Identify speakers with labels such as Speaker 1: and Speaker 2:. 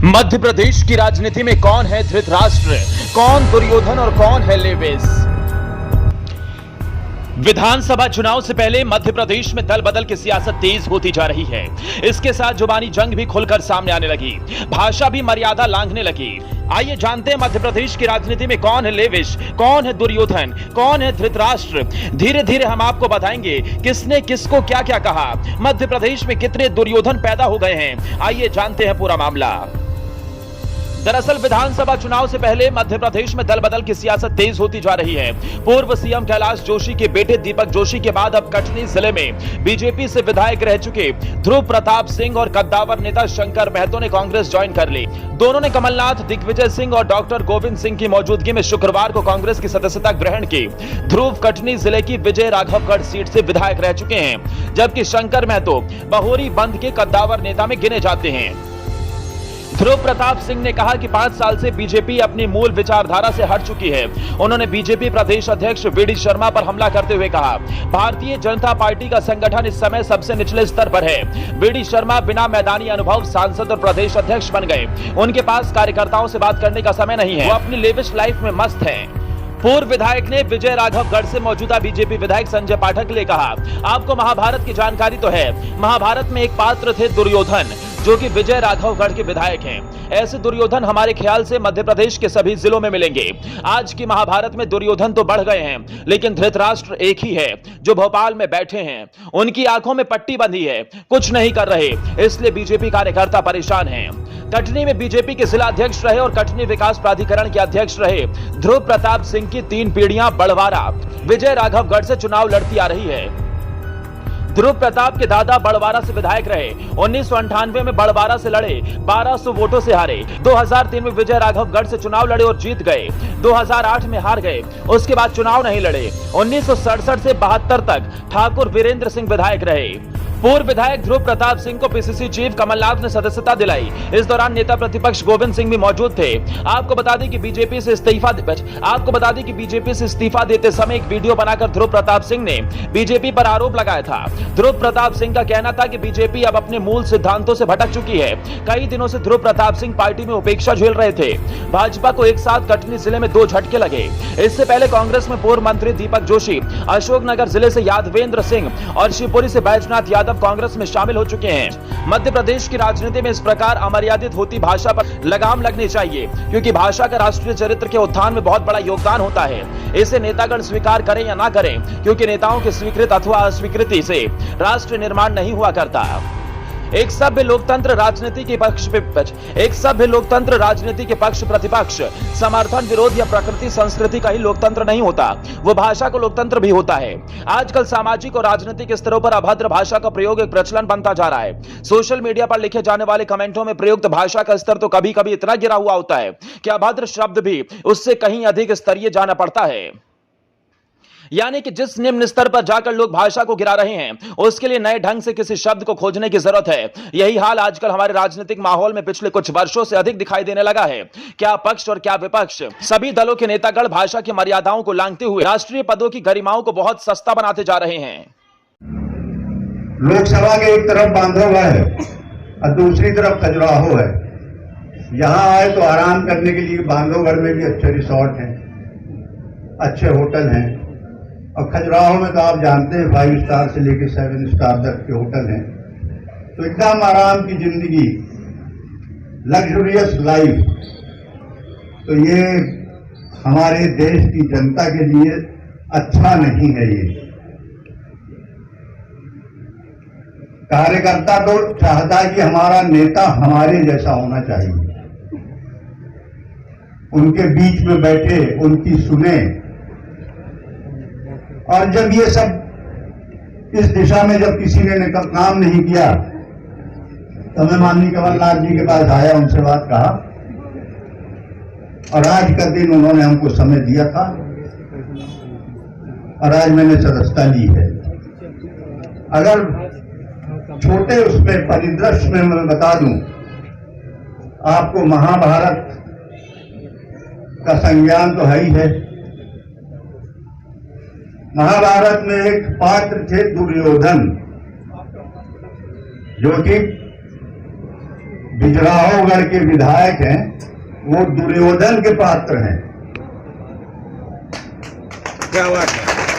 Speaker 1: मध्य प्रदेश की राजनीति में कौन है धृतराष्ट्र, कौन दुर्योधन और कौन है लेविस। विधानसभा चुनाव से पहले मध्य प्रदेश में दल बदल की सियासत तेज होती जा रही है। इसके साथ जुबानी जंग भी खुलकर सामने आने लगी, भाषा भी मर्यादा लांघने लगी। आइए जानते हैं मध्य प्रदेश की राजनीति में कौन है लेविश, कौन है दुर्योधन, कौन है धृतराष्ट्र। धीरे धीरे हम आपको बताएंगे किसने किसको क्या क्या कहा, मध्य प्रदेश में कितने दुर्योधन पैदा हो गए हैं। आइए जानते हैं पूरा मामला। दरअसल विधानसभा चुनाव से पहले मध्य प्रदेश में दल बदल की सियासत तेज होती जा रही है। पूर्व सीएम कैलाश जोशी के बेटे दीपक जोशी के बाद अब कटनी जिले में बीजेपी से विधायक रह चुके ध्रुव प्रताप सिंह और कद्दावर नेता शंकर महतो ने कांग्रेस ज्वाइन कर ली। दोनों ने कमलनाथ, दिग्विजय सिंह और डॉक्टर गोविंद सिंह की मौजूदगी में शुक्रवार को कांग्रेस की सदस्यता ग्रहण की। ध्रुव कटनी जिले की विजय राघवगढ़ सीट से विधायक रह चुके हैं, जबकि शंकर महतो बहोरी बंद के कद्दावर नेता में गिने जाते हैं। ध्रुव प्रताप सिंह ने कहा कि 5 साल से बीजेपी अपनी मूल विचारधारा से हट चुकी है। उन्होंने बीजेपी प्रदेश अध्यक्ष वीडी शर्मा पर हमला करते हुए कहा, भारतीय जनता पार्टी का संगठन इस समय सबसे निचले स्तर पर है। वीडी शर्मा बिना मैदानी अनुभव सांसद और प्रदेश अध्यक्ष बन गए। उनके पास कार्यकर्ताओं से बात करने का समय नहीं है, वो अपनी लेविश लाइफ में मस्त है। पूर्व विधायक ने विजय राघवगढ़ से मौजूदा बीजेपी विधायक संजय पाठक के लिए कहा, आपको महाभारत की जानकारी तो है। महाभारत में एक पात्र थे दुर्योधन, जो कि विजय राघवगढ़ के विधायक हैं। ऐसे दुर्योधन हमारे ख्याल से मध्य प्रदेश के सभी जिलों में मिलेंगे। आज की महाभारत में दुर्योधन तो बढ़ गए हैं, लेकिन धृतराष्ट्र एक ही है जो भोपाल में बैठे हैं। उनकी आंखों में पट्टी बंधी है, कुछ नहीं कर रहे, इसलिए बीजेपी कार्यकर्ता परेशान हैं। कटनी में बीजेपी के जिला अध्यक्ष रहे और कटनी विकास प्राधिकरण के अध्यक्ष रहे ध्रुव प्रताप सिंह की 3 पीढ़ियां बड़वारा विजय राघवगढ़ से चुनाव लड़ती आ रही है। ध्रुव प्रताप के दादा बड़वारा से विधायक रहे, 1998 में बड़वारा से लड़े, 1200 वोटों से हारे। 2003 में विजय राघवगढ़ से चुनाव लड़े और जीत गए। 2008 में हार गए, उसके बाद चुनाव नहीं लड़े। 1967 से 72 तक ठाकुर वीरेंद्र सिंह विधायक रहे। पूर्व विधायक ध्रुव प्रताप सिंह को पीसीसी चीफ कमलनाथ ने सदस्यता दिलाई। इस दौरान नेता प्रतिपक्ष गोविंद सिंह भी मौजूद थे। आपको बता दें कि बीजेपी से इस्तीफा देते समय एक वीडियो बनाकर ध्रुव प्रताप सिंह ने बीजेपी पर आरोप लगाया था। ध्रुव प्रताप सिंह का कहना था कि बीजेपी अब अपने मूल सिद्धांतों से भटक चुकी है। कई दिनों से ध्रुव प्रताप सिंह पार्टी में उपेक्षा झेल रहे थे। भाजपा को एक साथ कटनी जिले में 2 झटके लगे। इससे पहले कांग्रेस में पूर्व मंत्री दीपक जोशी, अशोकनगर जिले से यादवेंद्र सिंह और शिवपुरी से बैजनाथ यादव कांग्रेस में शामिल हो चुके हैं। मध्य प्रदेश की राजनीति में इस प्रकार अमर्यादित होती भाषा पर लगाम लगनी चाहिए, क्योंकि भाषा का राष्ट्रीय चरित्र के उत्थान में बहुत बड़ा योगदान होता है। इसे नेतागण स्वीकार करें या ना करें, क्योंकि नेताओं की स्वीकृत अथवा अस्वीकृति से राष्ट्र निर्माण नहीं हुआ करता। एक सभ्य लोकतंत्र राजनीति के पक्ष प्रतिपक्ष, समर्थन, विरोध या प्रकृति संस्कृति का ही लोकतंत्र नहीं होता, वो भाषा को लोकतंत्र भी होता है। आजकल सामाजिक और राजनीतिक स्तरों पर अभद्र भाषा का प्रयोग एक प्रचलन बनता जा रहा है। सोशल मीडिया पर लिखे जाने वाले कमेंटों में प्रयुक्त भाषा का स्तर तो कभी कभी इतना गिरा हुआ होता है कि अभद्र शब्द भी उससे कहीं अधिक स्तरीय जाना पड़ता है। यानी कि जिस निम्न स्तर पर जाकर लोग भाषा को गिरा रहे हैं, उसके लिए नए ढंग से किसी शब्द को खोजने की जरूरत है। यही हाल आजकल हमारे राजनीतिक माहौल में पिछले कुछ वर्षों से अधिक दिखाई देने लगा है। क्या पक्ष और क्या विपक्ष, सभी दलों के नेतागण भाषा की मर्यादाओं को लांघते हुए राष्ट्रीय पदों की गरिमाओं को बहुत सस्ता बनाते जा रहे हैं।
Speaker 2: लोकसभा के एक तरफ बांधवगढ़ है और दूसरी तरफ खजुराहो है। यहाँ आए तो आराम करने के लिए बांधवगढ़ में भी अच्छे रिसोर्ट हैं, अच्छे होटल हैं, और खजुराहो में तो आप जानते हैं 5 स्टार से लेकर 7 स्टार तक के होटल हैं। तो एकदम आराम की जिंदगी, लग्जरियस लाइफ, तो ये हमारे देश की जनता के लिए अच्छा नहीं है। ये कार्यकर्ता तो चाहता है कि हमारा नेता हमारे जैसा होना चाहिए, उनके बीच में बैठे, उनकी सुने। और जब ये सब इस दिशा में जब किसी ने काम नहीं किया, तो मैं माननीय कमलनाथ जी के पास आया, उनसे बात कहा, और आज का दिन उन्होंने हमको समय दिया था और आज मैंने सदस्यता ली है। अगर छोटे उसमें परिदृश्य में मैं बता दूं आपको, महाभारत का संज्ञान तो है ही है। महाभारत में एक पात्र थे दुर्योधन, जो कि बिजराहोगढ़ के विधायक हैं, वो दुर्योधन के पात्र हैं।
Speaker 3: क्या बात है।